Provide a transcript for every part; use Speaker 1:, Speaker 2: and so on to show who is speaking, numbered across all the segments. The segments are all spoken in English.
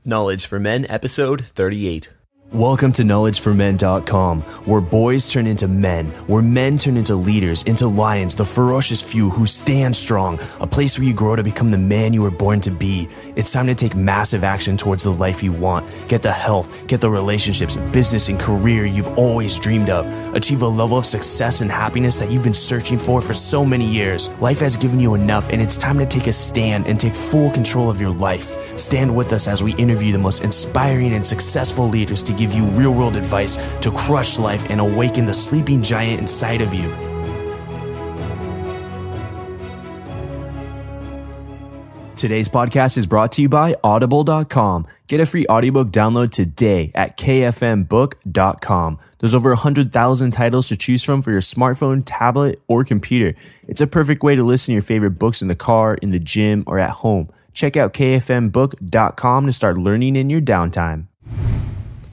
Speaker 1: Knowledge for Men, episode 38. Welcome to knowledgeformen.com, where boys turn into men, where men turn into leaders, into lions, the ferocious few who stand strong, a place where you grow to become the man you were born to be. It's time to take massive action towards the life you want. Get the health, get the relationships, business, and career you've always dreamed of. Achieve a level of success and happiness that you've been searching for so many years. Life has given you enough, and it's time to take a stand and take full control of your life. Stand with us as we interview the most inspiring and successful leaders to give you real-world advice to crush life and awaken the sleeping giant inside of you. Today's podcast is brought to you by Audible.com. Get a free audiobook download today at kfmbook.com. There's over 100,000 titles to choose from for your smartphone, tablet, or computer. It's a perfect way to listen to your favorite books in the car, in the gym, or at home. Check out kfmbook.com to start learning in your downtime.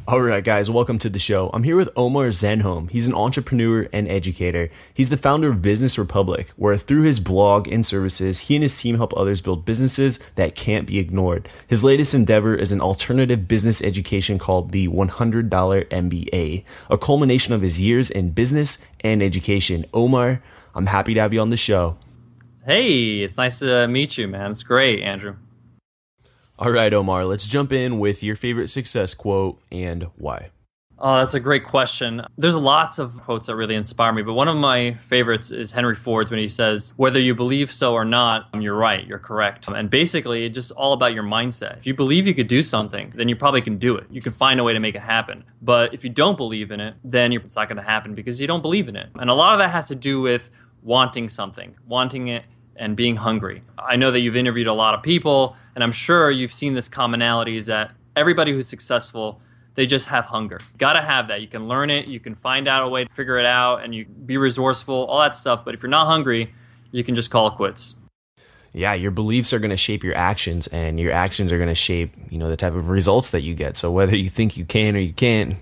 Speaker 1: All right, guys, welcome to the show. I'm here with Omar Zenhom. He's an entrepreneur and educator. He's the founder of Business Republic, where through his blog and services, he and his team help others build businesses that can't be ignored. His latest endeavor is an alternative business education called the $100 MBA, a culmination of his years in business and education. Omar, I'm happy to have you on the show.
Speaker 2: Hey, it's nice to meet you, man. It's great, Andrew.
Speaker 1: All right, Omar, let's jump in with your favorite success quote and why.
Speaker 2: Oh, that's a great question. There's lots of quotes that really inspire me, but one of my favorites is Henry Ford's when he says, whether you believe so or not, you're right, you're correct. And basically, it's just all about your mindset. If you believe you could do something, then you probably can do it. You can find a way to make it happen. But if you don't believe in it, then it's not going to happen because you don't believe in it. And a lot of that has to do with wanting something, wanting it, and being hungry. I know that you've interviewed a lot of people, and I'm sure you've seen this commonality is that everybody who's successful, they just have hunger. You gotta have that. You can learn it, you can find out a way to figure it out, and you be resourceful, all that stuff. But if you're not hungry, you can just call it quits.
Speaker 1: Yeah, your beliefs are going to shape your actions, and your actions are going to shape, the type of results that you get. So whether you think you can or you can't,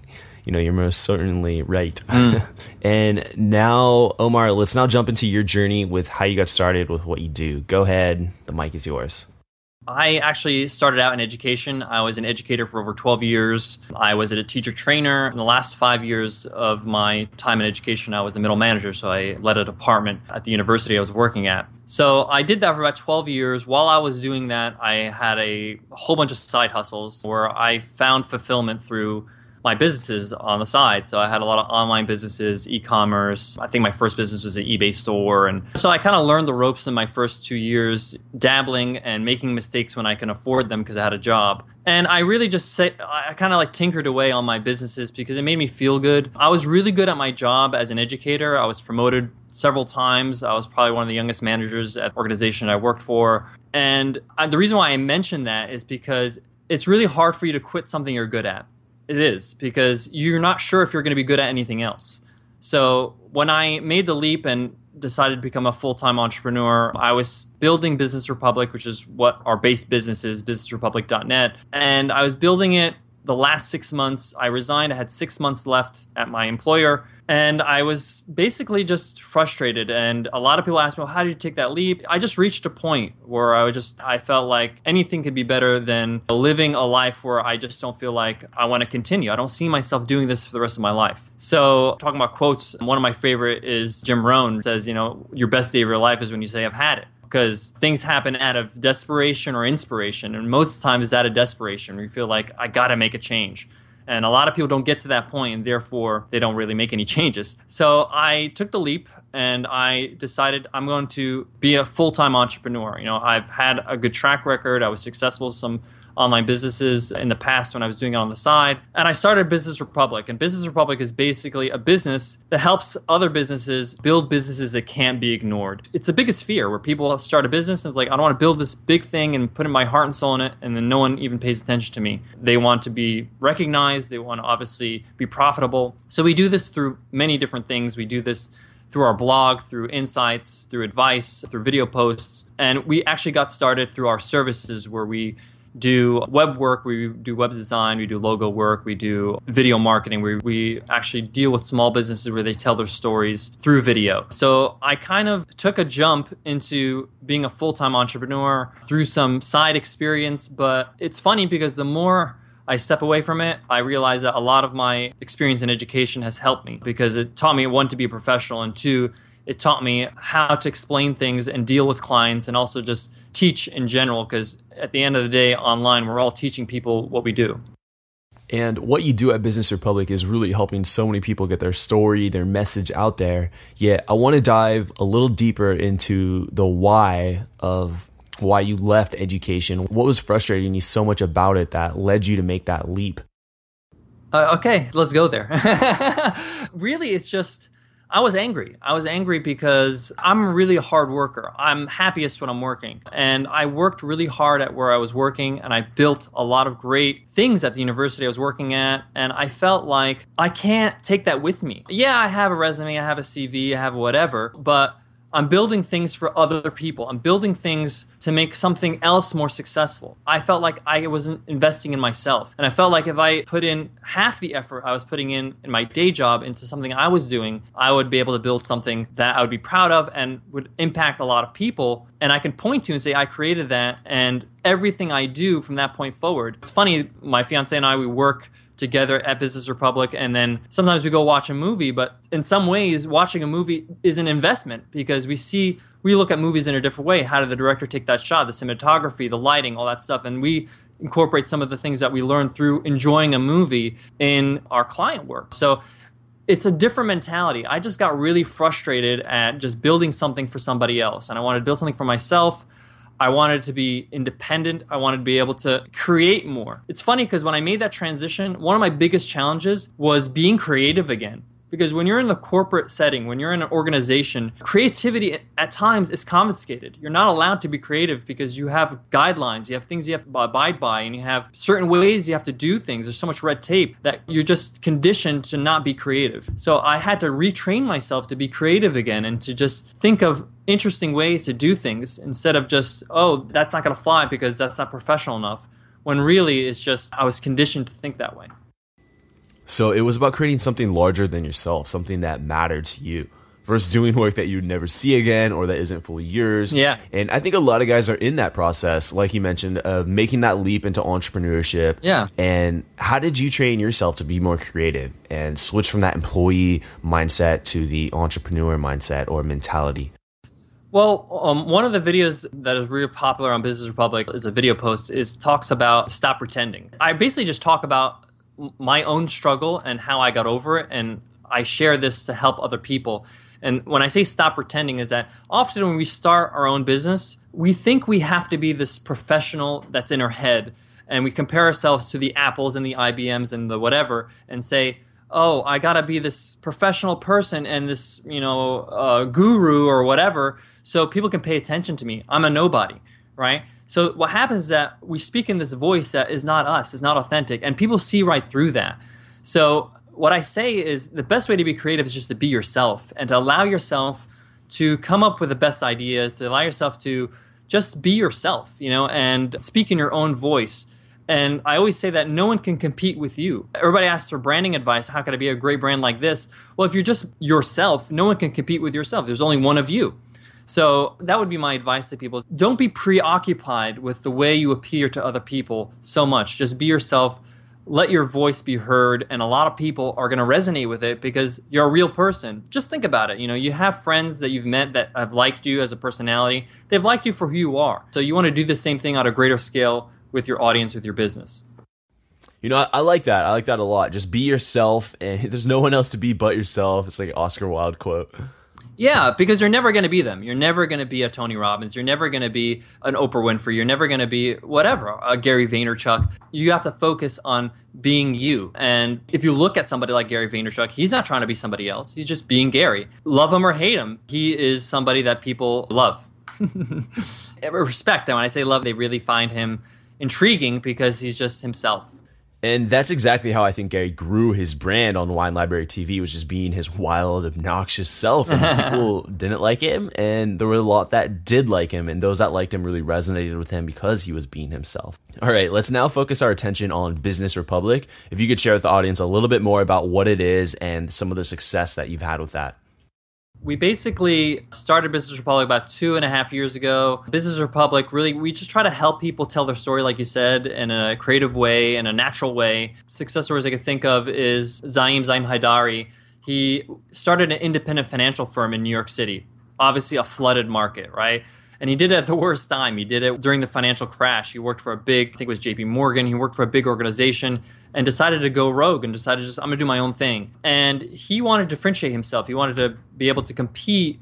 Speaker 1: you're most certainly right. And now, Omar, let's now jump into your journey with how you got started with what you do. Go ahead. The mic is yours.
Speaker 2: I actually started out in education. I was an educator for over 12 years. I was a teacher trainer. In the last 5 years of my time in education, I was a middle manager. So I led a department at the university I was working at. So I did that for about 12 years. While I was doing that, I had a whole bunch of side hustles where I found fulfillment through my businesses on the side. So I had a lot of online businesses, e-commerce. I think my first business was an eBay store. And so I kind of learned the ropes in my first 2 years, dabbling and making mistakes when I can afford them because I had a job. And I really I kind of tinkered away on my businesses because it made me feel good. I was really good at my job as an educator. I was promoted several times. I was probably one of the youngest managers at the organization I worked for. And the reason why I mention that is because it's really hard for you to quit something you're good at. It is, because you're not sure if you're going to be good at anything else. So when I made the leap and decided to become a full-time entrepreneur, I was building Business Republic, which is what our base business is, businessrepublic.net. And I was building it the last 6 months. I resigned. I had 6 months left at my employer. And I was basically just frustrated. And a lot of people asked me, well, how did you take that leap? I just reached a point where I felt like anything could be better than living a life where I just don't feel like I want to continue. I don't see myself doing this for the rest of my life. So talking about quotes, one of my favorite is Jim Rohn says, your best day of your life is when you say, I've had it. Because things happen out of desperation or inspiration. And most times it's out of desperation where you feel like, I got to make a change. And a lot of people don't get to that point, and therefore they don't really make any changes. So I took the leap and I decided I'm going to be a full-time entrepreneur. I've had a good track record. I was successful with some online businesses in the past when I was doing it on the side. And I started Business Republic. And Business Republic is basically a business that helps other businesses build businesses that can't be ignored. It's the biggest fear where people start a business and it's like, I don't want to build this big thing and put in my heart and soul in it, and then no one even pays attention to me. They want to be recognized. They want to obviously be profitable. So we do this through many different things. We do this through our blog, through insights, through advice, through video posts. And we actually got started through our services where we do web work, we do web design, we do logo work, we do video marketing. We actually deal with small businesses where they tell their stories through video. So I kind of took a jump into being a full-time entrepreneur through some side experience. But it's funny because the more I step away from it, I realize that a lot of my experience in education has helped me because it taught me, one, to be a professional, and two, it taught me how to explain things and deal with clients and also just teach in general, because at the end of the day, online, we're all teaching people what we do.
Speaker 1: And what you do at Business Republic is really helping so many people get their story, their message out there. Yet I want to dive a little deeper into the why of why you left education. What was frustrating you so much about it that led you to make that leap?
Speaker 2: Okay, let's go there. Really, it's just, I was angry. I was angry because I'm really a hard worker. I'm happiest when I'm working. And I worked really hard at where I was working, and I built a lot of great things at the university I was working at. And I felt like I can't take that with me. Yeah, I have a resume, I have a CV, I have whatever, but I'm building things for other people. I'm building things to make something else more successful. I felt like I wasn't investing in myself. And I felt like if I put in half the effort I was putting in my day job into something I was doing, I would be able to build something that I would be proud of and would impact a lot of people. And I can point to and say, I created that, and everything I do from that point forward. It's funny, my fiance and I, we work together at Business Republic, and then sometimes we go watch a movie, but in some ways watching a movie is an investment because we look at movies in a different way. How did the director take that shot, the cinematography, the lighting, all that stuff, and we incorporate some of the things that we learned through enjoying a movie in our client work. So it's a different mentality. I just got really frustrated at just building something for somebody else, and I wanted to build something for myself. I wanted to be independent. I wanted to be able to create more. It's funny because when I made that transition, one of my biggest challenges was being creative again. Because when you're in the corporate setting, when you're in an organization, creativity at times is confiscated. You're not allowed to be creative because you have guidelines, you have things you have to abide by, and you have certain ways you have to do things. There's so much red tape that you're just conditioned to not be creative. So I had to retrain myself to be creative again and to just think of interesting ways to do things instead of just, oh, that's not going to fly because that's not professional enough, when really it's just I was conditioned to think that way.
Speaker 1: So it was about creating something larger than yourself, something that mattered to you, versus doing work that you'd never see again or that isn't fully yours.
Speaker 2: Yeah.
Speaker 1: And I think a lot of guys are in that process, like you mentioned, of making that leap into entrepreneurship.
Speaker 2: Yeah.
Speaker 1: And how did you train yourself to be more creative and switch from that employee mindset to the entrepreneur mindset or mentality?
Speaker 2: Well, one of the videos that is really popular on Business Republic is a video post, talks about stop pretending. I basically just talk about my own struggle and how I got over it, and I share this to help other people. And when I say stop pretending, is that often when we start our own business, we think we have to be this professional that's in our head, and we compare ourselves to the Apples and the IBMs and the whatever, and say, oh, I gotta be this professional person and this, guru or whatever, so people can pay attention to me. I'm a nobody, right? So what happens is that we speak in this voice that is not us, is not authentic, and people see right through that. So what I say is the best way to be creative is just to be yourself and to allow yourself to come up with the best ideas, to allow yourself to just be yourself, and speak in your own voice. And I always say that no one can compete with you. Everybody asks for branding advice. How can I be a great brand like this? Well, if you're just yourself, no one can compete with yourself. There's only one of you. So that would be my advice to people. Don't be preoccupied with the way you appear to other people so much. Just be yourself. Let your voice be heard. And a lot of people are going to resonate with it because you're a real person. Just think about it. You have friends that you've met that have liked you as a personality. They've liked you for who you are. So you want to do the same thing on a greater scale with your audience, with your business.
Speaker 1: I like that. I like that a lot. Just be yourself, and there's no one else to be but yourself. It's like an Oscar Wilde quote.
Speaker 2: Yeah, because you're never going to be them. You're never going to be a Tony Robbins. You're never going to be an Oprah Winfrey. You're never going to be whatever, a Gary Vaynerchuk. You have to focus on being you. And if you look at somebody like Gary Vaynerchuk, he's not trying to be somebody else. He's just being Gary. Love him or hate him, he is somebody that people love. Respect. And when I say love, they really find him intriguing because he's just himself.
Speaker 1: And that's exactly how I think Gary grew his brand on Wine Library TV, was just being his wild, obnoxious self. And people didn't like him, and there were a lot that did like him, and those that liked him really resonated with him because he was being himself. All right, let's now focus our attention on Business Republic. If you could share with the audience a little bit more about what it is and some of the success that you've had with that.
Speaker 2: We basically started Business Republic about 2.5 years ago. Business Republic, really, we just try to help people tell their story, like you said, in a creative way, in a natural way. Success stories I could think of is Zaim Haidari. He started an independent financial firm in New York City, obviously a flooded market, right? And he did it at the worst time. He did it during the financial crash. He worked for a big, I think it was JP Morgan. He worked for a big organization and decided to go rogue and decided just, I'm going to do my own thing. And he wanted to differentiate himself. He wanted to be able to compete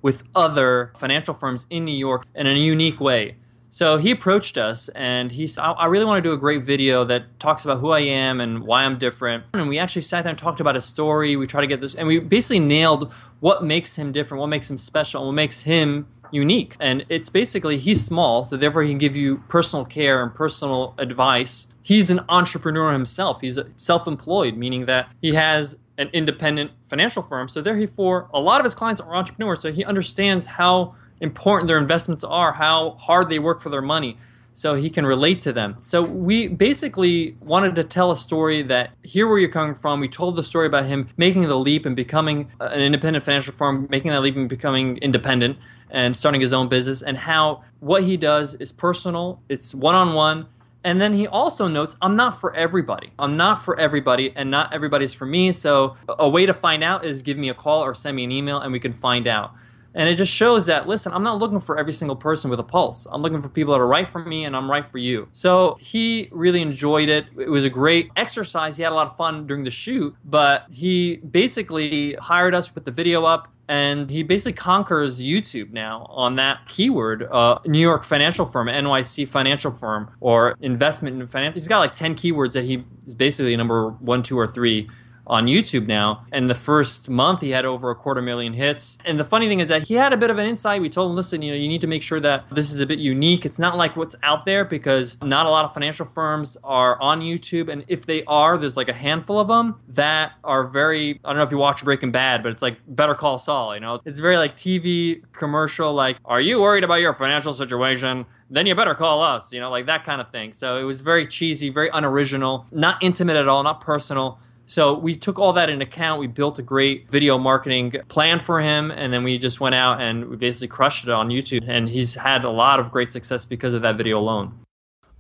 Speaker 2: with other financial firms in New York in a unique way. So he approached us and he said, I really want to do a great video that talks about who I am and why I'm different. And we actually sat down and talked about his story. We tried to get this, and we basically nailed what makes him different, what makes him special, and what makes him unique. And it's basically, he's small, so therefore he can give you personal care and personal advice. He's an entrepreneur himself. He's self-employed, meaning that he has an independent financial firm. So therefore, a lot of his clients are entrepreneurs. So he understands how important their investments are, how hard they work for their money. So he can relate to them. So we basically wanted to tell a story that here where you're coming from. We told the story about him making the leap and becoming an independent financial firm, making that leap and becoming independent and starting his own business, and how what he does is personal, it's one-on-one. And then he also notes, I'm not for everybody. I'm not for everybody, and not everybody's for me. So a way to find out is give me a call or send me an email and we can find out. And it just shows that, listen, I'm not looking for every single person with a pulse. I'm looking for people that are right for me, and I'm right for you. So he really enjoyed it. It was a great exercise. He had a lot of fun during the shoot, but he basically hired us to put the video up, and he basically conquers YouTube now on that keyword, New York financial firm, NYC financial firm, or investment in finance. He's got like 10 keywords that he is basically number 1, 2, or 3 on YouTube now. And the first month he had over 250,000 hits. And the funny thing is that he had a bit of an insight. We told him, listen, you need to make sure that this is a bit unique. It's not like what's out there, because not a lot of financial firms are on YouTube. And if they are, there's like a handful of them that are very, I don't know if you watch Breaking Bad, but it's like Better Call Saul, It's very like TV commercial, like, are you worried about your financial situation? Then you better call us, like that kind of thing. So it was very cheesy, very unoriginal, not intimate at all, not personal. So we took all that into account. We built a great video marketing plan for him, and then we just went out and we basically crushed it on YouTube. And he's had a lot of great success because of that video alone.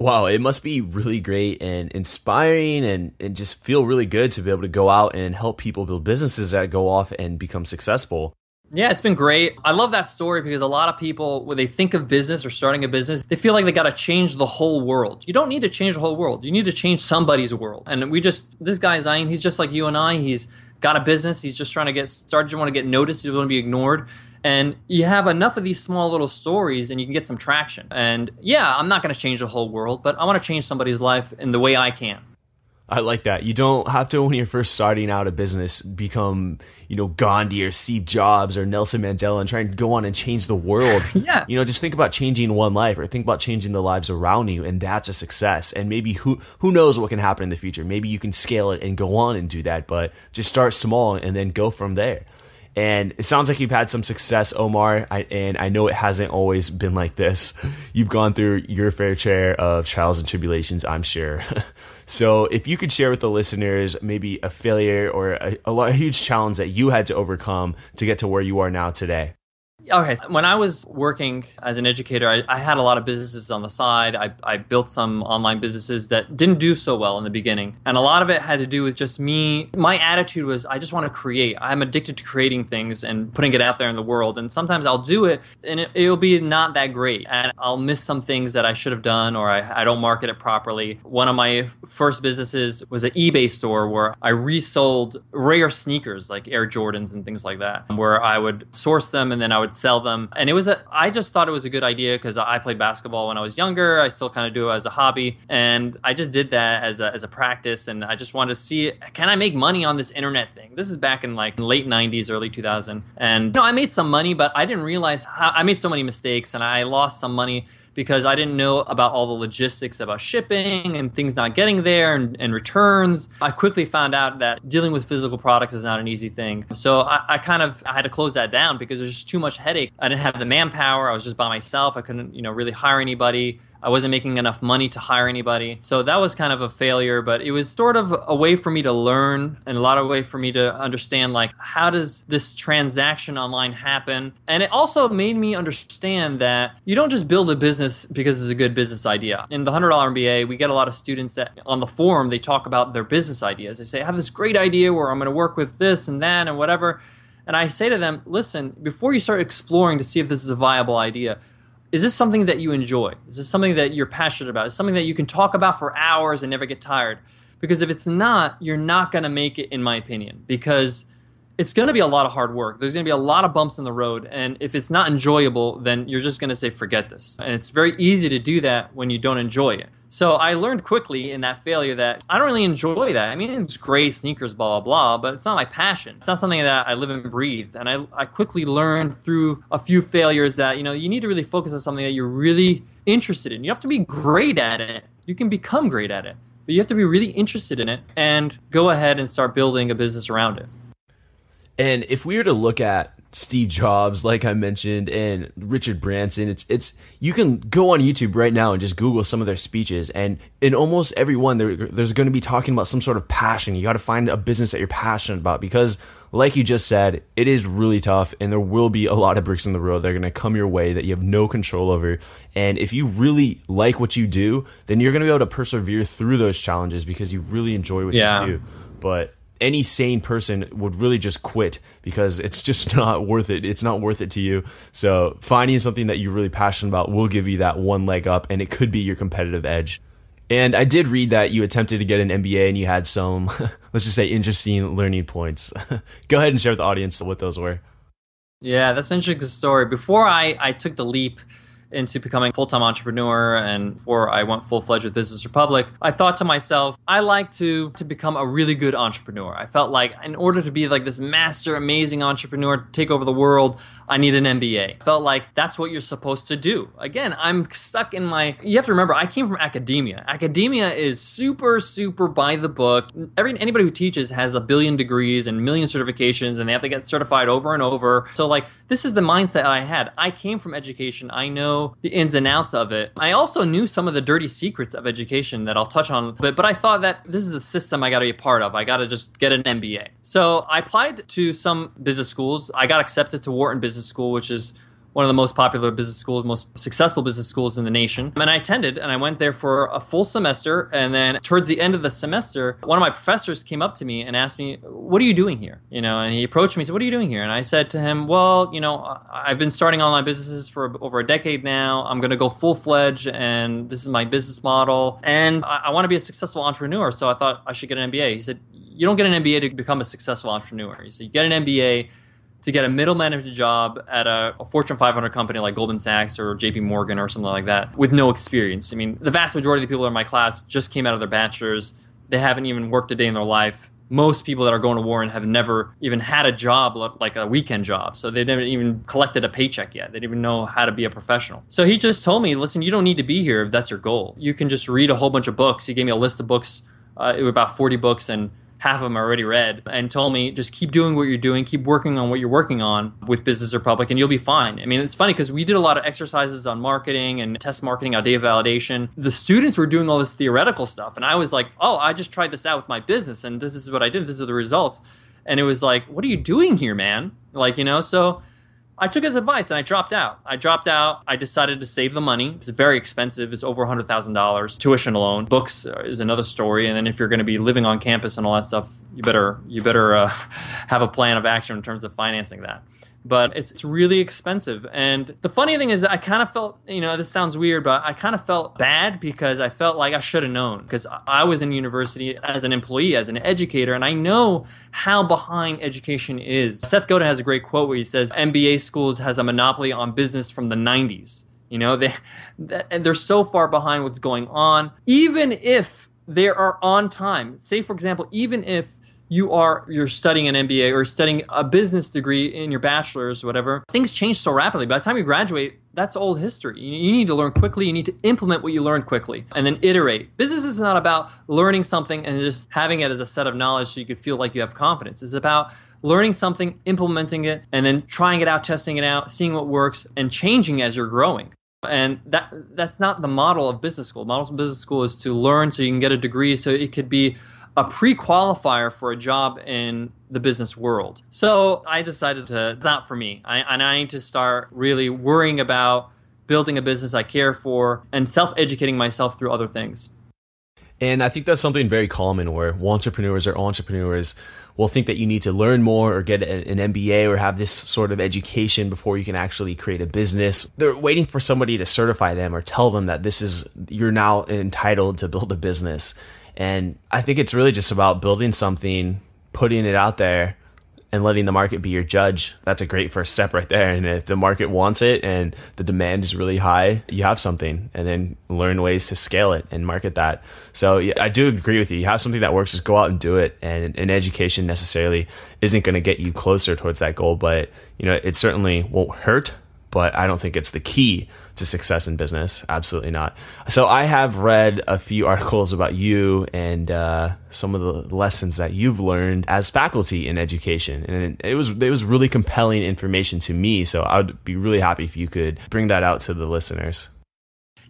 Speaker 1: Wow, it must be really great and inspiring and just feel really good to be able to go out and help people build businesses that go off and become successful.
Speaker 2: Yeah, it's been great. I love that story because a lot of people, when they think of business or starting a business, they feel like they got to change the whole world. You don't need to change the whole world. You need to change somebody's world. And this guy, Zain, he's just like you and I. He's got a business. He's just trying to get started. You want to get noticed. You don't want to be ignored. And you have enough of these small little stories and you can get some traction. And yeah, I'm not going to change the whole world, but I want to change somebody's life in the way I can.
Speaker 1: I like that. You don't have to, when you're first starting out a business, become, Gandhi or Steve Jobs or Nelson Mandela and try and go on and change the world.
Speaker 2: Yeah.
Speaker 1: Just think about changing one life, or think about changing the lives around you, and that's a success. And maybe who knows what can happen in the future. Maybe you can scale it and go on and do that, but just start small and then go from there. And it sounds like you've had some success, Omar, and I know it hasn't always been like this. You've gone through your fair share of trials and tribulations, I'm sure. So if you could share with the listeners maybe a failure or a huge challenge that you had to overcome to get to where you are now today.
Speaker 2: Okay, when I was working as an educator, I had a lot of businesses on the side. I built some online businesses that didn't do so well in the beginning. And a lot of it had to do with just me. My attitude was, I just want to create. I'm addicted to creating things and putting it out there in the world. And sometimes I'll do it and it'll be not that great. And I'll miss some things that I should have done, or I don't market it properly. One of my first businesses was an eBay store where I resold rare sneakers like Air Jordans and things like that, where I would source them and then I would sell them. And I just thought it was a good idea because I played basketball when I was younger. I still kind of do it as a hobby. And I just did that as a practice. And I just wanted to see, can I make money on this internet thing? This is back in like late 90s, early 2000. And I made some money, but I didn't realize how I made so many mistakes and I lost some money because I didn't know about all the logistics about shipping and things not getting there and returns. I quickly found out that dealing with physical products is not an easy thing. So I had to close that down because there's just too much headache. I didn't have the manpower. I was just by myself. I couldn't, really hire anybody. I wasn't making enough money to hire anybody. So that was kind of a failure, but it was sort of a way for me to learn and a lot of way for me to understand, like, how does this transaction online happen? And it also made me understand that you don't just build a business because it's a good business idea. In the $100 MBA, we get a lot of students that on the forum, they talk about their business ideas. They say, I have this great idea where I'm going to work with this and that and whatever. And I say to them, listen, before you start exploring to see if this is a viable idea, is this something that you enjoy? Is this something that you're passionate about? Is it something that you can talk about for hours and never get tired? Because if it's not, you're not going to make it, in my opinion, because it's going to be a lot of hard work. There's going to be a lot of bumps in the road. And if it's not enjoyable, then you're just going to say, forget this. And it's very easy to do that when you don't enjoy it. So I learned quickly in that failure that I don't really enjoy that. I mean, it's great, sneakers, blah, blah, blah, but it's not my passion. It's not something that I live and breathe. And I quickly learned through a few failures that, you need to really focus on something that you're really interested in. You have to be great at it. You can become great at it, but you have to be really interested in it and go ahead and start building a business around it.
Speaker 1: And if we were to look at Steve Jobs, like I mentioned, and Richard Branson, it's you can go on YouTube right now and just Google some of their speeches, and in almost every one, there's going to be talking about some sort of passion. You got to find a business that you're passionate about because, like you just said, it is really tough, and there will be a lot of bricks in the road that are going to come your way that you have no control over. And if you really like what you do, then you're going to be able to persevere through those challenges because you really enjoy what you do. But any sane person would really just quit because it's just not worth it. It's not worth it to you. So finding something that you're really passionate about will give you that one leg up, and it could be your competitive edge. And I did read that you attempted to get an MBA and you had some, let's just say, interesting learning points. Go ahead and share with the audience what those were.
Speaker 2: Yeah, that's an interesting story. Before I took the leap into becoming a full-time entrepreneur and before I went full-fledged with Business Republic, I thought to myself, I like to become a really good entrepreneur. I felt like in order to be like this master, amazing entrepreneur, take over the world, I need an MBA. I felt like that's what you're supposed to do. Again, I'm stuck in you have to remember, I came from academia. Academia is super, super by the book. Anybody who teaches has a billion degrees and million certifications, and they have to get certified over and over. So this is the mindset I had. I came from education. I know the ins and outs of it. I also knew some of the dirty secrets of education that I'll touch on, but I thought that this is a system I got to be a part of. I got to just get an MBA. So I applied to some business schools. I got accepted to Wharton Business School, which is one of the most popular business schools, most successful business schools in the nation. And I attended, and I went there for a full semester. And then towards the end of the semester, one of my professors came up to me and asked me, what are you doing here? And he approached me and said, what are you doing here? And I said to him, well, I've been starting online businesses for over a decade now. I'm going to go full-fledged, and this is my business model. And I want to be a successful entrepreneur, so I thought I should get an MBA. He said, you don't get an MBA to become a successful entrepreneur. He said, you get an MBA to get a middle management job at a Fortune 500 company like Goldman Sachs or JP Morgan or something like that with no experience. I mean, the vast majority of the people in my class just came out of their bachelor's. They haven't even worked a day in their life. Most people that are going to Wharton have never even had a job, like a weekend job. So they never even collected a paycheck yet. They didn't even know how to be a professional. So he just told me, listen, you don't need to be here if that's your goal. You can just read a whole bunch of books. He gave me a list of books. It was about 40 books, and half of them I already read, and told me, just keep doing what you're doing, keep working on what you're working on with Business Republic, and you'll be fine. I mean, it's funny because we did a lot of exercises on marketing and test marketing, on data validation. The students were doing all this theoretical stuff, and I was like, oh, I just tried this out with my business, and this is what I did, this are the results. And it was like, what are you doing here, man? So I took his advice and I dropped out. I decided to save the money. It's very expensive. It's over $100,000 tuition alone. Books is another story. And then if you're going to be living on campus and all that stuff, you better have a plan of action in terms of financing that. But it's really expensive. And the funny thing is, I kind of felt, this sounds weird, but I kind of felt bad because I felt like I should have known, because I was in university as an employee, as an educator, and I know how behind education is. Seth Godin has a great quote where he says, MBA schools has a monopoly on business from the 90s. They're so far behind what's going on. Even if they are on time, say, for example, even if you're studying an MBA or studying a business degree in your bachelor's or whatever, things change so rapidly. By the time you graduate, That's old history. You need to learn quickly. You need to implement what you learned quickly and then iterate. Business is not about learning something and just having it as a set of knowledge so you could feel like you have confidence. It's about learning something, implementing it, and then trying it out, testing it out, seeing what works, and changing as you're growing. And that's not the model of business school. The model of business school is to learn so you can get a degree so it could be a pre-qualifier for a job in the business world. So I decided it's not for me. I need to start really worrying about building a business I care for and self-educating myself through other things.
Speaker 1: And I think that's something very common where entrepreneurs will think that you need to learn more or get an MBA or have this sort of education before you can actually create a business. They're waiting for somebody to certify them or tell them that you're now entitled to build a business. And I think it's really just about building something, putting it out there, and letting the market be your judge. That's a great first step right there. And if the market wants it and the demand is really high, you have something, and then learn ways to scale it and market that. So yeah, I do agree with you. You have something that works, just go out and do it. And education necessarily isn't going to get you closer towards that goal, but it certainly won't hurt. But I don't think it's the key to success in business. Absolutely not. So I have read a few articles about you and some of the lessons that you've learned as faculty in education. And it was really compelling information to me. So I would be really happy if you could bring that out to the listeners.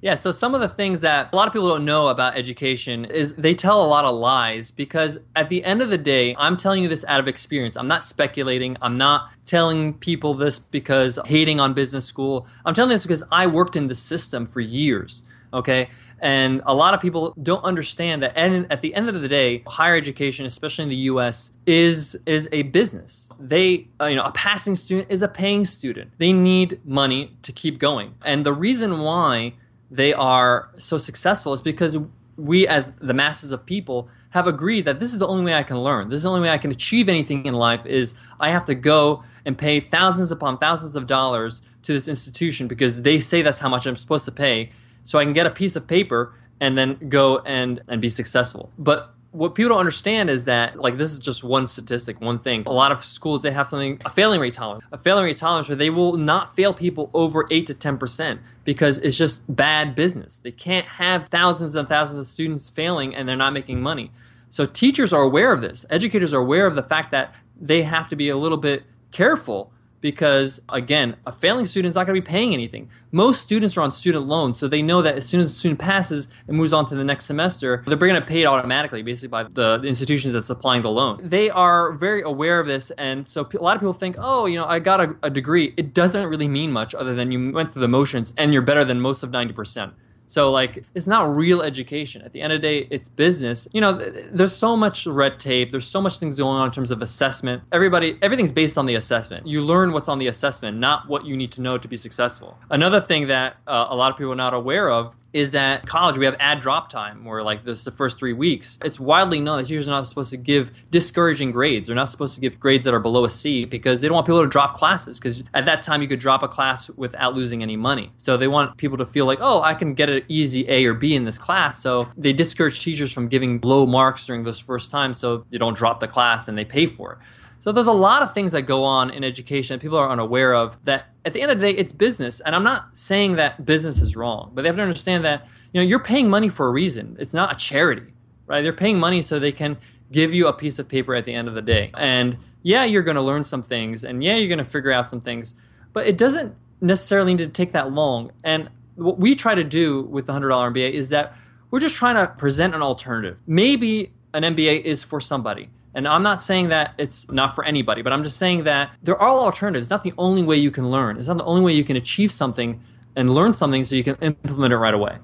Speaker 2: Yeah, so some of the things that a lot of people don't know about education is they tell a lot of lies, because at the end of the day, I'm telling you this out of experience. I'm not speculating. I'm not telling people this because hating on business school. I'm telling this because I worked in the system for years, okay? And a lot of people don't understand that. And at the end of the day, higher education, especially in the US, is a business. A passing student is a paying student. They need money to keep going. And the reason why they are so successful is because we, as the masses of people, have agreed that this is the only way I can learn. This is the only way I can achieve anything in life is I have to go and pay thousands upon thousands of dollars to this institution because they say that's how much I'm supposed to pay, so I can get a piece of paper and then go and be successful. But what people don't understand is that, this is just one statistic, one thing. A lot of schools, they have a failing rate tolerance where they will not fail people over 8 to 10% because it's just bad business. They can't have thousands and thousands of students failing and they're not making money. So teachers are aware of this. Educators are aware of the fact that they have to be a little bit careful because, again, a failing student is not going to be paying anything. Most students are on student loans, so they know that as soon as the student passes and moves on to the next semester, they're going to pay it automatically, basically by the institutions that's supplying the loan. They are very aware of this, and so a lot of people think, I got a degree. It doesn't really mean much other than you went through the motions and you're better than most of 90%. So it's not real education. At the end of the day, it's business. There's so much red tape. There's so much things going on in terms of assessment. Everything's based on the assessment. You learn what's on the assessment, not what you need to know to be successful. Another thing that a lot of people are not aware of is that college, we have add drop time where this is the first 3 weeks. It's widely known that teachers are not supposed to give discouraging grades. They're not supposed to give grades that are below a C because they don't want people to drop classes, because at that time you could drop a class without losing any money. So they want people to feel like, I can get an easy A or B in this class. So they discourage teachers from giving low marks during those first times so you don't drop the class and they pay for it. So there's a lot of things that go on in education that people are unaware of, that at the end of the day, it's business. And I'm not saying that business is wrong, but they have to understand that, you're paying money for a reason. It's not a charity, right? They're paying money so they can give you a piece of paper at the end of the day. And yeah, you're going to learn some things, and yeah, you're going to figure out some things, but it doesn't necessarily need to take that long. And what we try to do with the $100 MBA is that we're just trying to present an alternative. Maybe an MBA is for somebody. And I'm not saying that it's not for anybody, but I'm just saying that there are alternatives. It's not the only way you can learn. It's not the only way you can achieve something and learn something so you can implement it right away.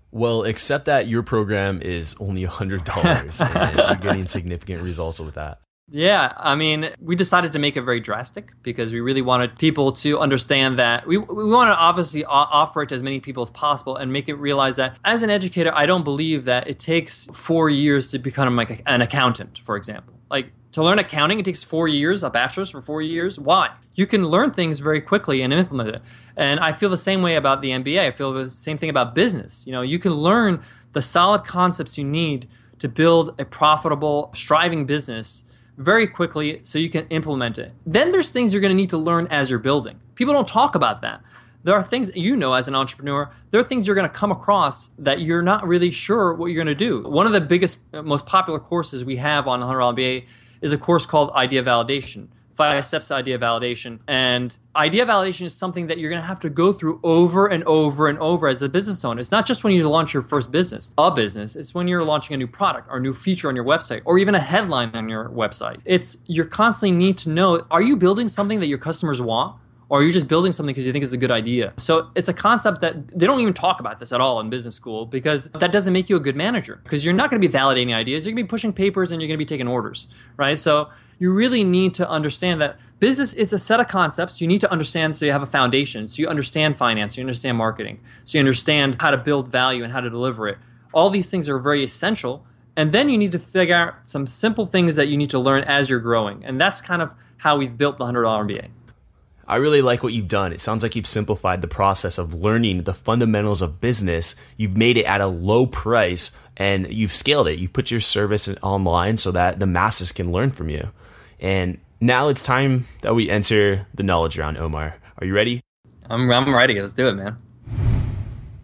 Speaker 1: Well, except that your program is only $100 and you're getting significant results with that.
Speaker 2: Yeah, we decided to make it very drastic because we really wanted people to understand that we want to obviously offer it to as many people as possible and make it realize that as an educator, I don't believe that it takes 4 years to become an accountant, for example. To learn accounting, it takes 4 years, a bachelor's for 4 years. Why? You can learn things very quickly and implement it. And I feel the same way about the MBA. I feel the same thing about business. You can learn the solid concepts you need to build a profitable, striving business very quickly so you can implement it. Then there's things you're going to need to learn as you're building. People don't talk about that. there are things, as an entrepreneur, there are things you're going to come across that you're not really sure what you're going to do. One of the biggest, most popular courses we have on the $100 MBA is a course called Idea Validation. 5 steps to idea validation. And idea validation is something that you're going to have to go through over and over and over as a business owner. It's not just when you launch your first business, it's when you're launching a new product or a new feature on your website or even a headline on your website. You constantly need to know, are you building something that your customers want? Or are you just building something because you think it's a good idea? So it's a concept that they don't even talk about this at all in business school, because that doesn't make you a good manager, because you're not going to be validating ideas. You're going to be pushing papers and you're going to be taking orders, right? So you really need to understand that business is a set of concepts you need to understand, so you have a foundation. So you understand finance, you understand marketing, so you understand how to build value and how to deliver it. All these things are very essential. And then you need to figure out some simple things that you need to learn as you're growing. And that's kind of how we've built the $100 MBA.
Speaker 1: I really like what you've done. It sounds like you've simplified the process of learning the fundamentals of business. You've made it at a low price and you've scaled it. You've put your service online so that the masses can learn from you. And now it's time that we enter the knowledge round, Omar. Are you ready?
Speaker 2: I'm ready. Let's do it, man.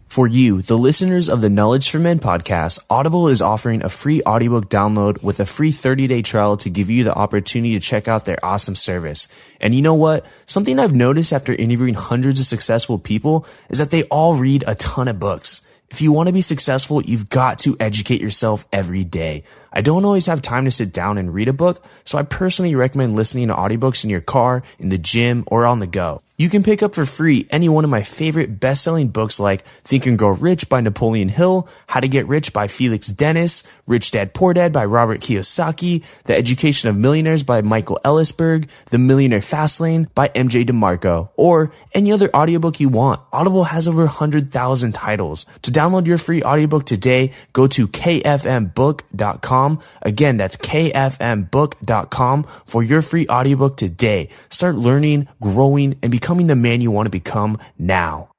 Speaker 1: For you, the listeners of the Knowledge for Men podcast, Audible is offering a free audiobook download with a free 30-day trial to give you the opportunity to check out their awesome service. And you know what? Something I've noticed after interviewing hundreds of successful people is that they all read a ton of books. If you want to be successful, you've got to educate yourself every day. I don't always have time to sit down and read a book, so I personally recommend listening to audiobooks in your car, in the gym, or on the go. You can pick up for free any one of my favorite best-selling books like Think and Grow Rich by Napoleon Hill, How to Get Rich by Felix Dennis, Rich Dad Poor Dad by Robert Kiyosaki, The Education of Millionaires by Michael Ellisberg, The Millionaire Fastlane by MJ DeMarco, or any other audiobook you want. Audible has over 100,000 titles. To download your free audiobook today, go to kfmbook.com. Again, that's kfmbook.com for your free audiobook today. Start learning, growing, and becoming the man you want to become now.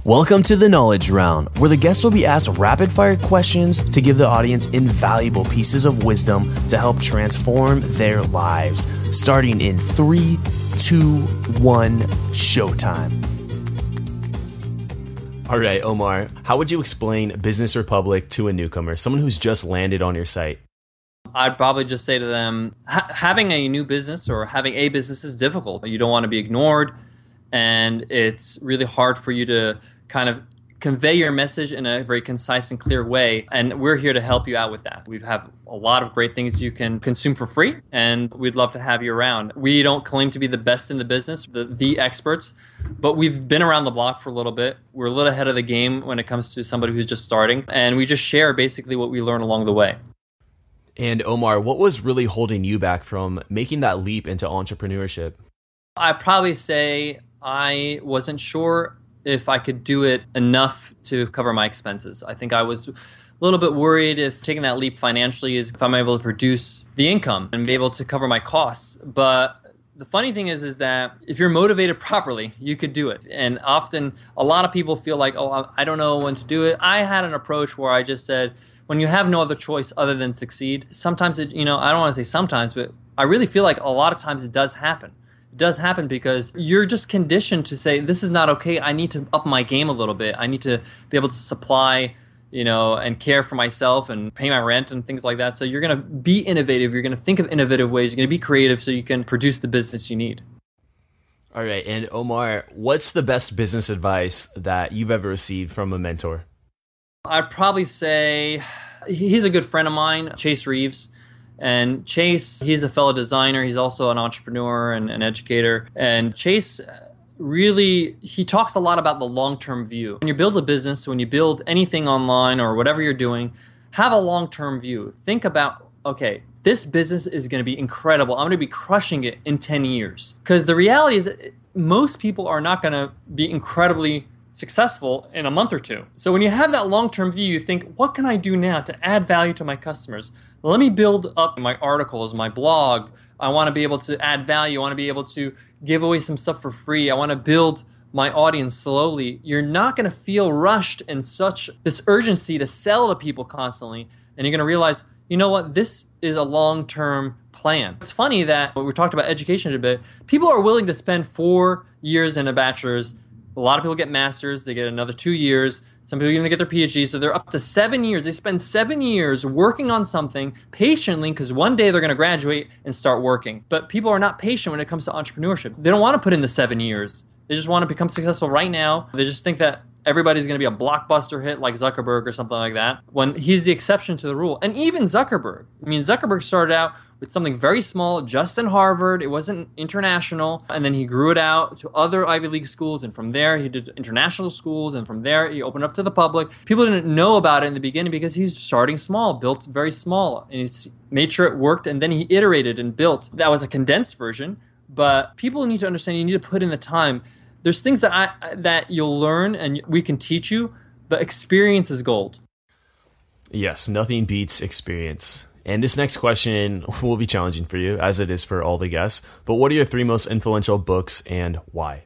Speaker 1: Welcome to the Knowledge Round, where the guests will be asked rapid-fire questions to give the audience invaluable pieces of wisdom to help transform their lives. Starting in 3, 2, 1, showtime. All right, Omar, how would you explain Business Republic to a newcomer, someone who's just landed on your site?
Speaker 2: I'd probably just say to them, having a new business or having a business is difficult. You don't want to be ignored, and it's really hard for you to kind of convey your message in a very concise and clear way, and we're here to help you out with that. We have a lot of great things you can consume for free, and we'd love to have you around. We don't claim to be the best in the business, the experts, but we've been around the block for a little bit. We're a little ahead of the game when it comes to somebody who's just starting, and we just share basically what we learn along the way.
Speaker 1: And Omar, what was really holding you back from making that leap into entrepreneurship?
Speaker 2: I'd probably say I wasn't sure if I could do it enough to cover my expenses. I think I was a little bit worried if taking that leap financially is if I'm able to produce the income and be able to cover my costs. But the funny thing is that if you're motivated properly, you could do it. And often a lot of people feel like, oh, I don't know when to do it. I had an approach where I just said, when you have no other choice other than succeed, sometimes I don't want to say sometimes, but I really feel like a lot of times it does happen. It does happen because you're just conditioned to say, this is not okay. I need to up my game a little bit. I need to be able to supply, and care for myself and pay my rent and things like that. So you're going to be innovative. You're going to think of innovative ways. You're going to be creative so you can produce the business you need.
Speaker 1: All right. And Omar, what's the best business advice that you've ever received from a mentor?
Speaker 2: I'd probably say he's a good friend of mine, Chase Reeves. And Chase, he's a fellow designer. He's also an entrepreneur and an educator. And Chase really, he talks a lot about the long-term view. When you build a business, when you build anything online or whatever you're doing, have a long-term view. Think about, okay, this business is going to be incredible. I'm going to be crushing it in 10 years. Because the reality is that most people are not going to be incredibly successful in a month or two. So when you have that long-term view, you think, what can I do now to add value to my customers? Let me build up my articles, my blog. I want to be able to add value. I want to be able to give away some stuff for free. I want to build my audience slowly. You're not going to feel rushed and such this urgency to sell to people constantly. And you're going to realize you know what, this is a long-term plan. It's funny that when we talked about education a bit, people are willing to spend 4 years in a bachelor's. A lot of people get masters, they get another 2 years. Some people even get their PhD, so they're up to 7 years. They spend 7 years working on something patiently because one day they're going to graduate and start working. But people are not patient when it comes to entrepreneurship. They don't want to put in the 7 years. They just want to become successful right now. They just think that everybody's going to be a blockbuster hit like Zuckerberg or something like that, when he's the exception to the rule. And even Zuckerberg. I mean, Zuckerberg started out with something very small, just in Harvard. It wasn't international. And then he grew it out to other Ivy League schools. And from there, he did international schools. And from there, he opened up to the public. People didn't know about it in the beginning because he's starting small, built very small. And he made sure it worked. And then he iterated and built. That was a condensed version. But people need to understand you need to put in the time. There's things that you'll learn and we can teach you, but experience is gold.
Speaker 1: Yes, nothing beats experience. And this next question will be challenging for you, as it is for all the guests. But what are your 3 most influential books and why?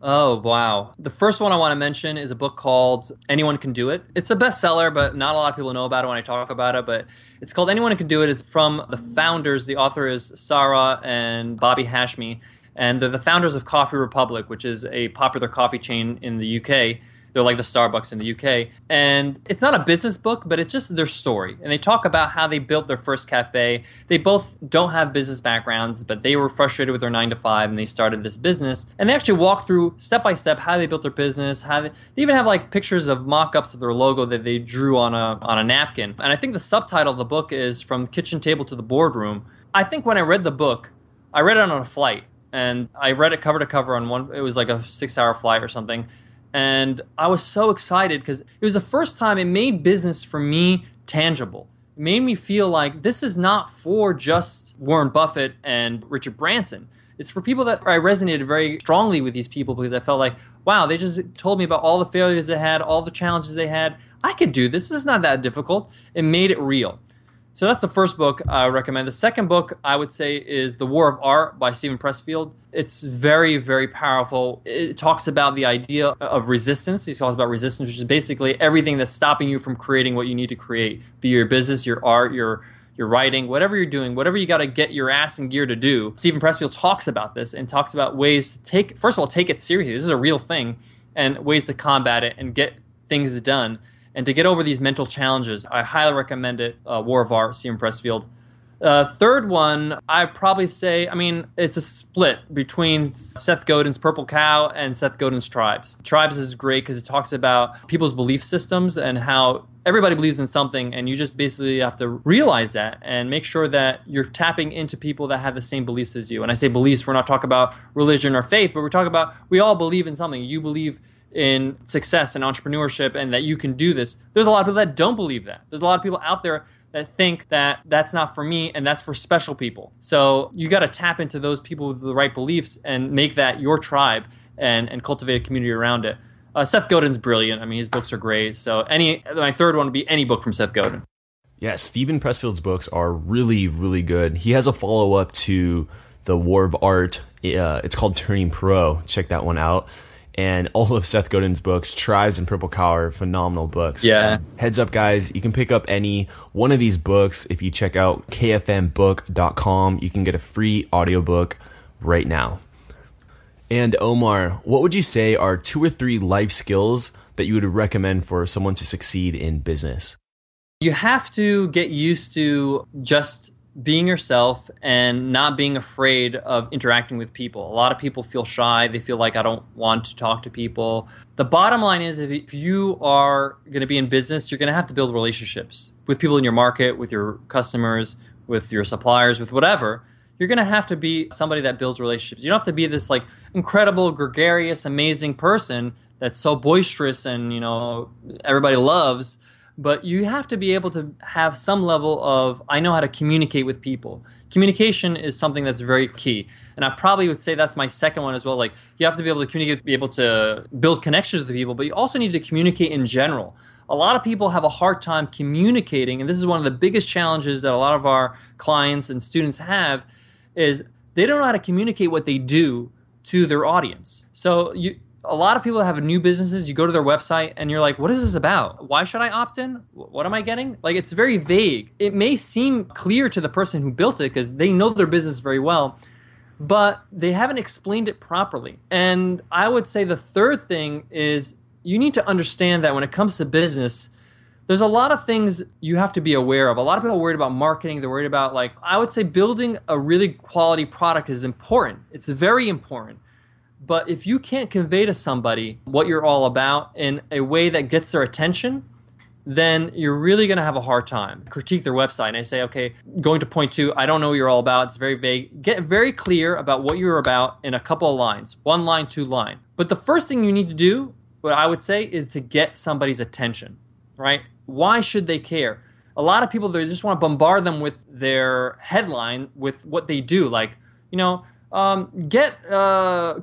Speaker 2: Oh, wow. The first one I want to mention is a book called Anyone Can Do It. It's a bestseller, but not a lot of people know about it when I talk about it. But it's called Anyone Can Do It. It's from the founders. The author is Sarah and Bobby Hashmi. And they're the founders of Coffee Republic, which is a popular coffee chain in the UK. They're like the Starbucks in the UK. And it's not a business book, but it's just their story. And they talk about how they built their first cafe. They both don't have business backgrounds, but they were frustrated with their 9-to-5 and they started this business. And they actually walk through step by step how they built their business. How they even have like pictures of mock-ups of their logo that they drew on a napkin. And I think the subtitle of the book is From the Kitchen Table to the Boardroom. I think when I read the book, I read it on a flight. And I read it cover to cover on one. It was like a 6-hour flight or something. And I was so excited because it was the first time it made business for me tangible. It made me feel like this is not for just Warren Buffett and Richard Branson. It's for people that I resonated very strongly with these people because I felt like, wow, they just told me about all the failures they had, all the challenges they had. I could do this. This is not that difficult. It made it real. So that's the first book I recommend. The second book I would say is The War of Art by Steven Pressfield. It's very, very powerful. It talks about the idea of resistance. He talks about resistance, which is basically everything that's stopping you from creating what you need to create, be your business, your art, your writing, whatever you're doing, whatever you got to get your ass in gear to do. Steven Pressfield talks about this and talks about ways to take it seriously. This is a real thing, and ways to combat it and get things done. And to get over these mental challenges, I highly recommend it, War of Art, Steven Pressfield. Third one, I'd probably say, it's a split between Seth Godin's Purple Cow and Seth Godin's Tribes. Tribes is great because it talks about people's belief systems and how everybody believes in something, and you just basically have to realize that and make sure that you're tapping into people that have the same beliefs as you. And I say beliefs, we're not talking about religion or faith, but we're talking about we all believe in something. You believe in success and entrepreneurship and that you can do this. There's a lot of people that don't believe that. There's a lot of people out there that think that that's not for me and that's for special people. So you got to tap into those people with the right beliefs and make that your tribe and cultivate a community around it. Seth Godin's brilliant. His books are great. So my third one would be any book from Seth Godin.
Speaker 1: Yeah, Steven Pressfield's books are really, really good. He has a follow-up to The War of Art. It's called Turning Pro. Check that one out. And all of Seth Godin's books, Tribes and Purple Cow, are phenomenal books.
Speaker 2: Yeah.
Speaker 1: Heads up, guys, you can pick up any one of these books if you check out kfmbook.com. You can get a free audiobook right now. And Omar, what would you say are 2 or 3 life skills that you would recommend for someone to succeed in business?
Speaker 2: You have to get used to just being yourself and not being afraid of interacting with people. A lot of people feel shy. They feel like, I don't want to talk to people. The bottom line is, if you are going to be in business, you're going to have to build relationships with people in your market, with your customers, with your suppliers, with whatever. You're going to have to be somebody that builds relationships. You don't have to be this like incredible, gregarious, amazing person that's so boisterous and, everybody loves. But you have to be able to have some level of, I know how to communicate with people. Communication is something that's very key. And I probably would say that's my second one as well. Like, you have to be able to communicate, be able to build connections with people, but you also need to communicate in general. A lot of people have a hard time communicating, and this is one of the biggest challenges that a lot of our clients and students have, is they don't know how to communicate what they do to their audience. So a lot of people that have new businesses, you go to their website and you're like, what is this about? Why should I opt in? What am I getting? Like, it's very vague. It may seem clear to the person who built it because they know their business very well, but they haven't explained it properly. And I would say the third thing is you need to understand that when it comes to business, there's a lot of things you have to be aware of. A lot of people are worried about marketing. They're worried about, like, I would say building a really quality product is important. It's very important. But if you can't convey to somebody what you're all about in a way that gets their attention, then you're really going to have a hard time. Critique their website. And I say, okay, going to point 2, I don't know what you're all about. It's very vague. Get very clear about what you're about in a couple of lines. 1 line, 2 line. But the first thing you need to do, what I would say, is to get somebody's attention, right? Why should they care? A lot of people, they just want to bombard them with their headline, with what they do. Like, get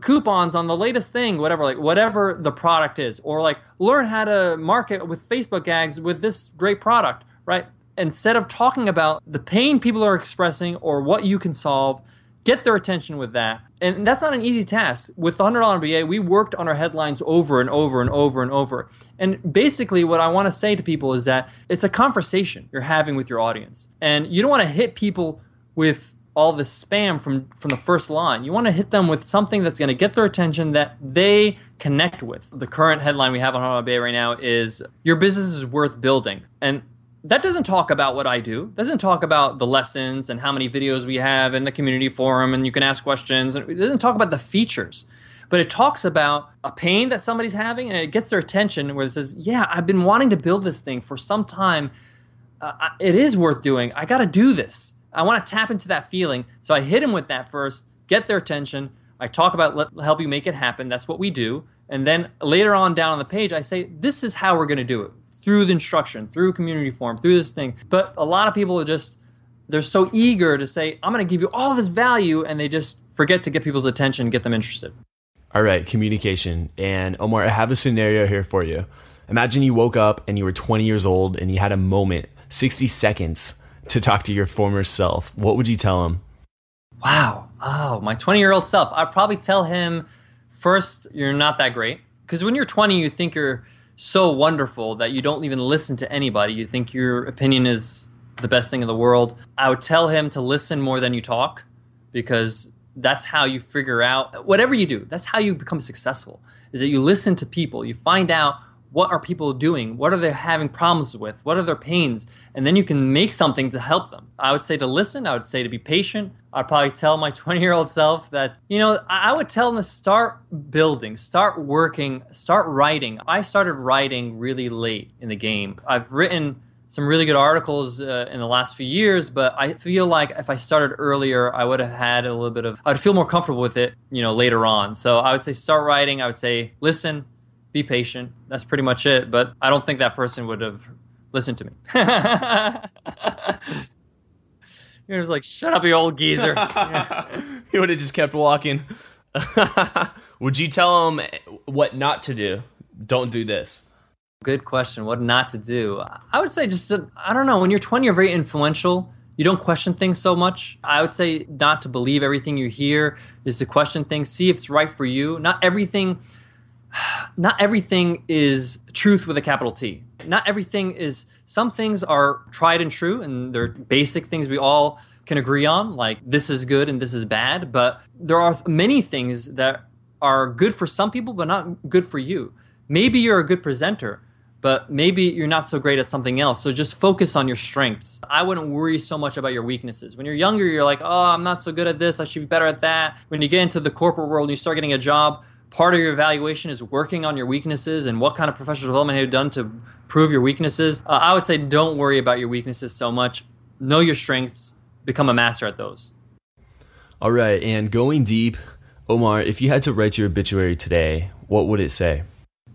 Speaker 2: coupons on the latest thing, whatever the product is. Or like, learn how to market with Facebook ads with this great product, right? Instead of talking about the pain people are expressing or what you can solve, get their attention with that. And that's not an easy task. With the $100 MBA, we worked on our headlines over and over and over and over. And basically what I want to say to people is that it's a conversation you're having with your audience. And you don't want to hit people with all the spam from the first line. You want to hit them with something that's going to get their attention that they connect with. The current headline we have on $100 MBA right now is, your business is worth building. And that doesn't talk about what I do. Doesn't talk about the lessons and how many videos we have in the community forum and you can ask questions. It doesn't talk about the features, but it talks about a pain that somebody's having, and it gets their attention where it says, yeah, I've been wanting to build this thing for some time. It is worth doing. I got to do this. I want to tap into that feeling. So I hit them with that first, get their attention. I talk about help you make it happen. That's what we do. And then later on down on the page, I say, this is how we're going to do it. Through the instruction, through community forum, through this thing. But a lot of people they're so eager to say, I'm going to give you all this value, and they just forget to get people's attention, get them interested.
Speaker 1: All right, communication. And Omar, I have a scenario here for you. Imagine you woke up and you were 20 years old and you had a moment, 60 seconds to talk to your former self. What would you tell him?
Speaker 2: Wow. Oh, my 20-year-old self. I'd probably tell him, first, you're not that great. Because when you're 20, you think you're so wonderful that you don't even listen to anybody. You think your opinion is the best thing in the world. I would tell him to listen more than you talk, because that's how you figure out whatever you do. That's how you become successful, is that you listen to people. You find out, what are people doing? What are they having problems with? What are their pains? And then you can make something to help them. I would say to listen. I would say to be patient. I'd probably tell my 20-year-old self that, I would tell them to start building, start working, start writing. I started writing really late in the game. I've written some really good articles in the last few years, but I feel like if I started earlier, I would have had I'd feel more comfortable with it, later on. So I would say start writing. I would say listen, be patient. That's pretty much it. But I don't think that person would have listened to me. You're just like, shut up, you old geezer.
Speaker 1: He would have just kept walking. Would you tell him what not to do? Don't do this.
Speaker 2: Good question. What not to do? I would say I don't know. When you're 20, you're very influential. You don't question things so much. I would say not to believe everything you hear, is to question things. See if it's right for you. Not everything is truth with a capital T. Not everything is, some things are tried and true, and they're basic things we all can agree on, like this is good and this is bad. But there are many things that are good for some people, but not good for you. Maybe you're a good presenter, but maybe you're not so great at something else. So just focus on your strengths. I wouldn't worry so much about your weaknesses. When you're younger, you're like, oh, I'm not so good at this. I should be better at that. When you get into the corporate world and you start getting a job, part of your evaluation is working on your weaknesses and what kind of professional development have you done to prove your weaknesses. I would say don't worry about your weaknesses so much. Know your strengths. Become a master at those.
Speaker 1: All right. And going deep, Omar, if you had to write your obituary today, what would it say?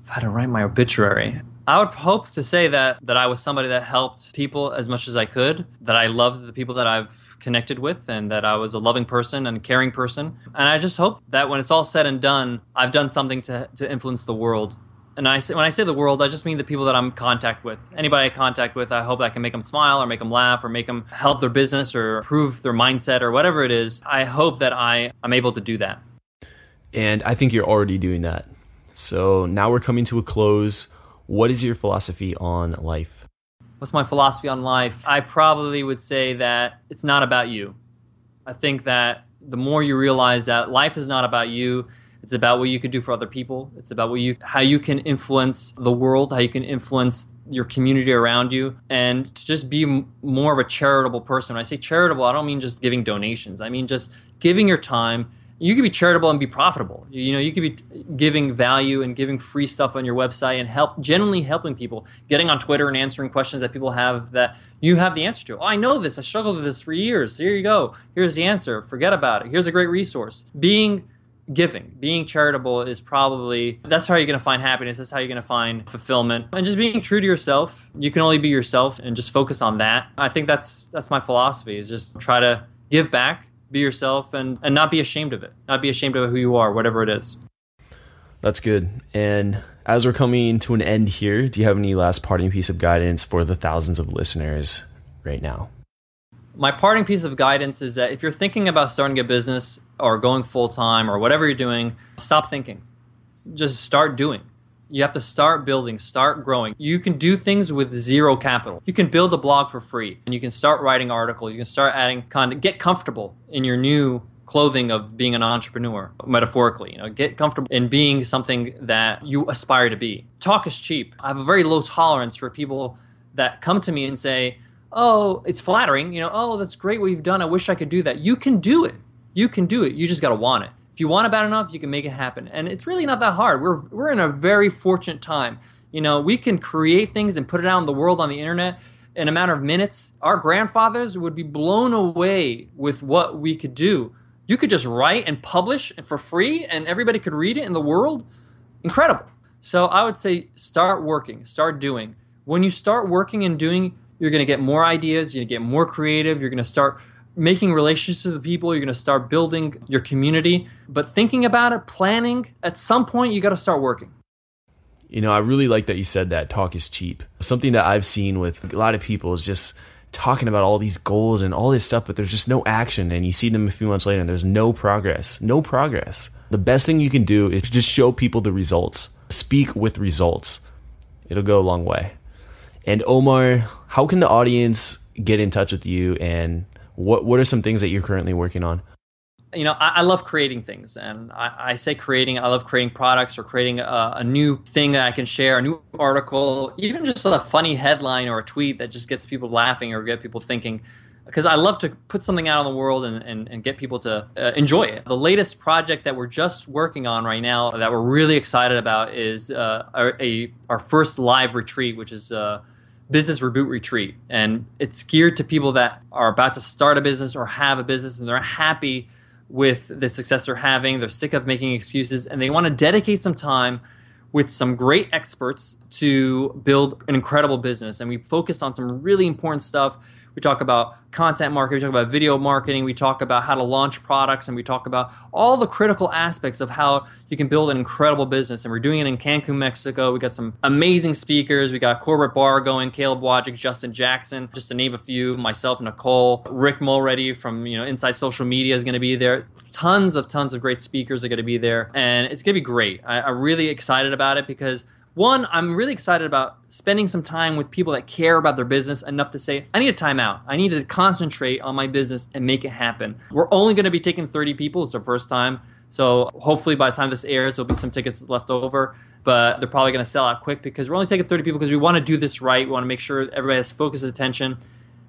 Speaker 2: If I had to write my obituary, I would hope to say that I was somebody that helped people as much as I could, that I loved the people that I've connected with, and that I was a loving person and a caring person. And I just hope that when it's all said and done, I've done something to influence the world. And when I say the world, I just mean the people that I'm in contact with. Anybody I contact with, I hope I can make them smile or make them laugh or make them help their business or improve their mindset or whatever it is. I hope that I'm able to do that.
Speaker 1: And I think you're already doing that. So now we're coming to a close. What is your philosophy on life?
Speaker 2: What's my philosophy on life? I probably would say that it's not about you. I think that the more you realize that life is not about you, it's about what you could do for other people. It's about how you can influence the world, how you can influence your community around you, and to just be more of a charitable person. When I say charitable, I don't mean just giving donations. I mean just giving your time. You could be charitable and be profitable. You could be giving value and giving free stuff on your website and genuinely helping people, getting on Twitter and answering questions that people have that you have the answer to. Oh, I know this. I struggled with this for years. Here you go. Here's the answer. Forget about it. Here's a great resource. Being charitable is that's how you're going to find happiness. That's how you're going to find fulfillment. And just being true to yourself. You can only be yourself and just focus on that. I think that's my philosophy, is just try to give back, be yourself, and not be ashamed of it. Not be ashamed of who you are, whatever it is.
Speaker 1: That's good. And as we're coming to an end here, do you have any last parting piece of guidance for the thousands of listeners right now?
Speaker 2: My parting piece of guidance is that if you're thinking about starting a business or going full-time or whatever you're doing, stop thinking. Just start doing. You have to start building, start growing. You can do things with zero capital. You can build a blog for free, and you can start writing articles. You can start adding content. Get comfortable in your new clothing of being an entrepreneur, metaphorically. Get comfortable in being something that you aspire to be. Talk is cheap. I have a very low tolerance for people that come to me and say, oh, it's flattering. Oh, that's great what you've done. I wish I could do that. You can do it. You can do it. You just got to want it. If you want it bad enough, you can make it happen. And it's really not that hard. We're in a very fortunate time. We can create things and put it out in the world on the internet in a matter of minutes. Our grandfathers would be blown away with what we could do. You could just write and publish for free and everybody could read it in the world. Incredible. So I would say start working, start doing. When you start working and doing, you're going to get more ideas, you're going to get more creative, you're going to start making relationships with people, you're going to start building your community. But thinking about it, planning, at some point you got to start working.
Speaker 1: I really like that you said that talk is cheap. Something that I've seen with a lot of people is just talking about all these goals and all this stuff, but there's just no action. And you see them a few months later and there's no progress. The best thing you can do is just show people the results. Speak with results. It'll go a long way. And Omar, how can the audience get in touch with you, and what are some things that you're currently working on?
Speaker 2: I love creating things, and I say creating. I love creating products or creating a new thing that I can share, a new article, even just a funny headline or a tweet that just gets people laughing or get people thinking. Because I love to put something out in the world and get people to enjoy it. The latest project that we're just working on right now that we're really excited about is our first live retreat, which is Business Reboot Retreat. And it's geared to people that are about to start a business or have a business, and they're happy with the success they're having. They're sick of making excuses, and they want to dedicate some time with some great experts to build an incredible business. And we focus on some really important stuff. We talk about content marketing, we talk about video marketing, we talk about how to launch products, and we talk about all the critical aspects of how you can build an incredible business. And we're doing it in Cancun, Mexico. We got some amazing speakers. We got Corbett Barr going, Caleb Wojcik, Justin Jackson, just to name a few, myself, Nicole, Rick Mulready from Inside Social Media is going to be there. Tons of great speakers are going to be there, and it's going to be great. I'm really excited about it because one, I'm really excited about spending some time with people that care about their business enough to say, I need a timeout. I need to concentrate on my business and make it happen. We're only going to be taking 30 people. It's our first time. So hopefully by the time this airs, there'll be some tickets left over. But they're probably going to sell out quick because we're only taking 30 people because we want to do this right. We want to make sure everybody has focused attention.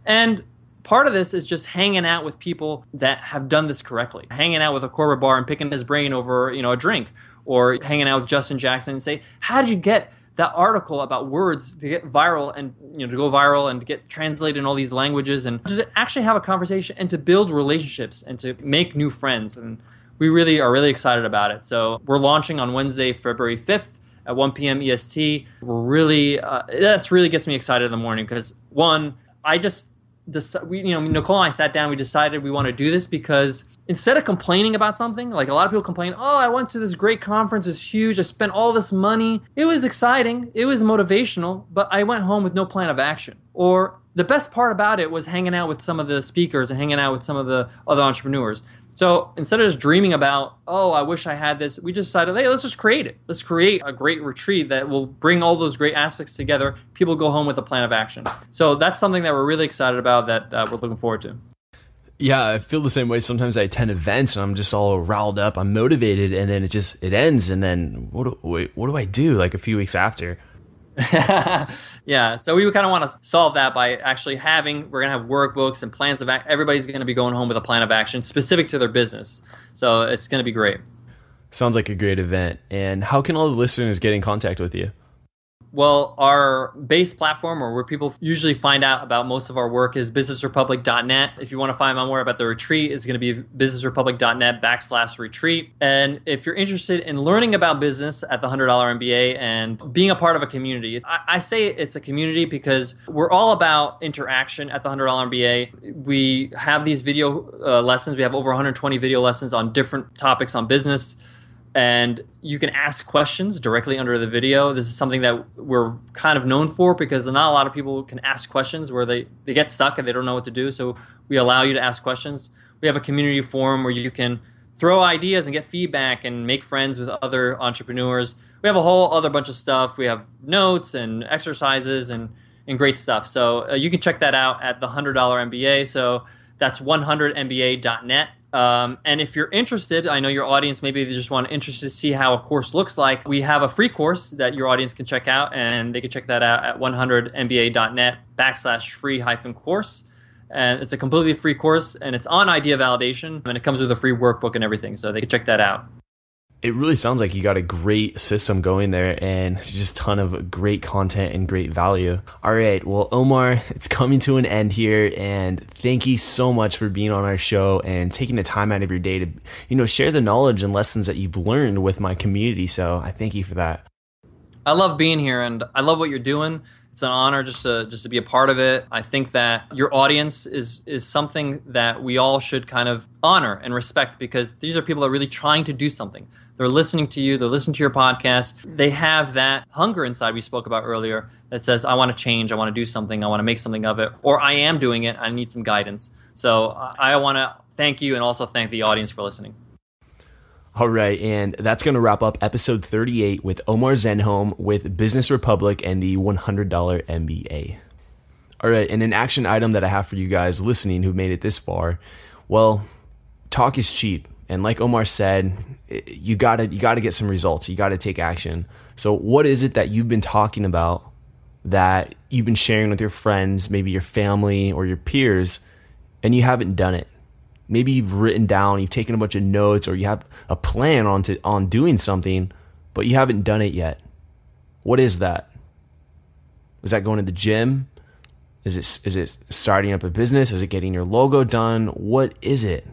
Speaker 2: And part of this is just hanging out with people that have done this correctly. Hanging out with a Corbett Barr and picking his brain over a drink. Or hanging out with Justin Jackson and say, how did you get that article about words to get viral and to go viral and to get translated in all these languages, and to actually have a conversation and to build relationships and to make new friends. And we really are really excited about it. So we're launching on Wednesday, February 5th at 1 p.m. EST. We're really that's really gets me excited in the morning because one, Nicole and I sat down, we decided we want to do this because instead of complaining about something, like a lot of people complain, oh, I went to this great conference, it's huge, I spent all this money. It was exciting, it was motivational, but I went home with no plan of action. Or the best part about it was hanging out with some of the speakers and hanging out with some of the other entrepreneurs. So instead of just dreaming about, oh, I wish I had this, we just decided, hey, let's just create it. Let's create a great retreat that will bring all those great aspects together. People go home with a plan of action. So that's something that we're really excited about, that we're looking forward to.
Speaker 1: Yeah, I feel the same way. Sometimes I attend events and I'm just all riled up, I'm motivated, and then it ends. And then what do I do like a few weeks after?
Speaker 2: Yeah, so we kind of want to solve that by actually we're going to have workbooks and plans of everybody's going to be going home with a plan of action specific to their business. So it's going to be great.
Speaker 1: Sounds like a great event. And how can all the listeners get in contact with you?
Speaker 2: Well, our base platform, or where people usually find out about most of our work, is businessrepublic.net. If you want to find out more about the retreat, it's going to be businessrepublic.net/retreat. And if you're interested in learning about business at the $100 MBA and being a part of a community, I say it's a community because we're all about interaction at the $100 MBA. We have these video lessons. We have over 120 video lessons on different topics on business. And you can ask questions directly under the video. This is something that we're kind of known for because not a lot of people can ask questions where they get stuck and they don't know what to do. So we allow you to ask questions. We have a community forum where you can throw ideas and get feedback and make friends with other entrepreneurs. We have a whole other bunch of stuff. We have notes and exercises and great stuff. So you can check that out at the $100 MBA. So that's 100mba.net. And if you're interested, I know your audience, maybe they just want to see how a course looks like. We have a free course that your audience can check out, and they can check that out at 100mba.net/free-course. And it's a completely free course, and it's on idea validation, and it comes with a free workbook and everything, so they can check that out.
Speaker 1: It really sounds like you got a great system going there and just a ton of great content and great value. All right. Well, Omar, it's coming to an end here, and thank you so much for being on our show and taking the time out of your day to, share the knowledge and lessons that you've learned with my community. So I thank you for that.
Speaker 2: I love being here, and I love what you're doing. It's an honor just to be a part of it. I think that your audience is something that we all should kind of honor and respect, because these are people that are really trying to do something. They're listening to you. They're listening to your podcast. They have that hunger inside we spoke about earlier that says, I want to change. I want to do something. I want to make something of it. Or I am doing it. I need some guidance. So I want to thank you and also thank the audience for listening.
Speaker 1: All right, and that's going to wrap up episode 38 with Omar Zenhom with Business Republic and the $100 MBA. All right, and an action item that I have for you guys listening who made it this far, well, talk is cheap. And like Omar said, you gotta get some results. You gotta take action. So what is it that you've been talking about, that you've been sharing with your friends, maybe your family or your peers, and you haven't done it? Maybe you've written down, you've taken a bunch of notes, or you have a plan on doing something, but you haven't done it yet. What is that? Is that going to the gym? Is it starting up a business? Is it getting your logo done? What is it?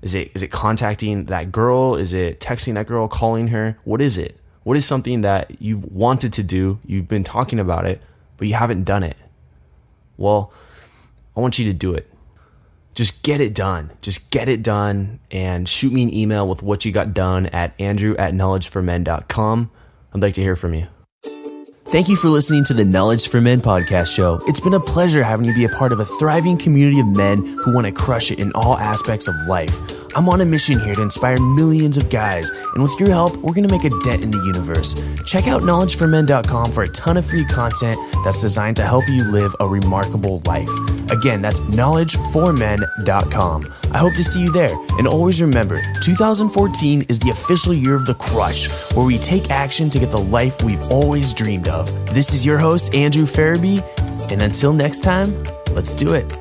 Speaker 1: Is it contacting that girl? Is it texting that girl, calling her? What is it? What is something that you've wanted to do? You've been talking about it, but you haven't done it. Well, I want you to do it. Just get it done. Just get it done, and shoot me an email with what you got done at andrew@knowledgeformen.com. I'd like to hear from you. Thank you for listening to the Knowledge for Men podcast show. It's been a pleasure having you be a part of a thriving community of men who want to crush it in all aspects of life. I'm on a mission here to inspire millions of guys, and with your help, we're going to make a dent in the universe. Check out knowledgeformen.com for a ton of free content that's designed to help you live a remarkable life. Again, that's knowledgeformen.com. I hope to see you there. And always remember, 2014 is the official year of the crush, where we take action to get the life we've always dreamed of. This is your host, Andrew Farabee, and until next time, let's do it.